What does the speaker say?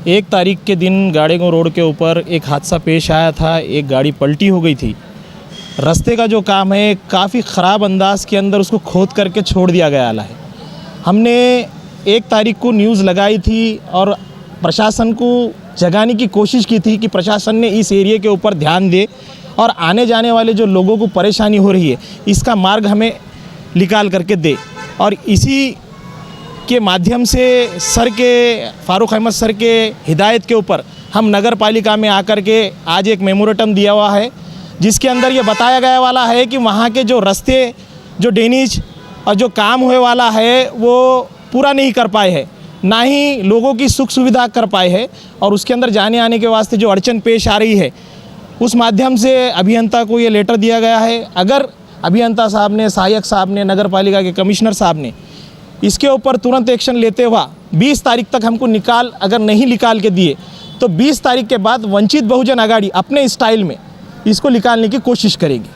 1 तारीख के दिन गाड़ेगो रोड के ऊपर एक हादसा पेश आया था। एक गाड़ी पलटी हो गई थी। रास्ते का जो काम है काफ़ी ख़राब अंदाज के अंदर उसको खोद करके छोड़ दिया गया है। हमने 1 तारीख को न्यूज़ लगाई थी और प्रशासन को जगाने की कोशिश की थी कि प्रशासन ने इस एरिया के ऊपर ध्यान दे और आने जाने वाले जो लोगों को परेशानी हो रही है इसका मार्ग हमें निकाल करके दे। और इसी के माध्यम से सर के फारूक अहमद सर के हिदायत के ऊपर हम नगर पालिका में आकर के आज एक मेमोरेंडम दिया हुआ है, जिसके अंदर ये बताया गया वाला है कि वहाँ के जो रास्ते जो ड्रेनेज और जो काम हुए वाला है वो पूरा नहीं कर पाए हैं, ना ही लोगों की सुख सुविधा कर पाए हैं। और उसके अंदर जाने आने के वास्ते जो अड़चन पेश आ रही है उस माध्यम से अभियंता को ये लेटर दिया गया है। अगर अभियंता साहब ने, सहायक साहब ने, नगर पालिका के कमिश्नर साहब ने इसके ऊपर तुरंत एक्शन लेते हुआ 20 तारीख तक हमको अगर नहीं निकाल के दिए तो 20 तारीख के बाद वंचित बहुजन आघाड़ी अपने स्टाइल में इसको निकालने की कोशिश करेगी।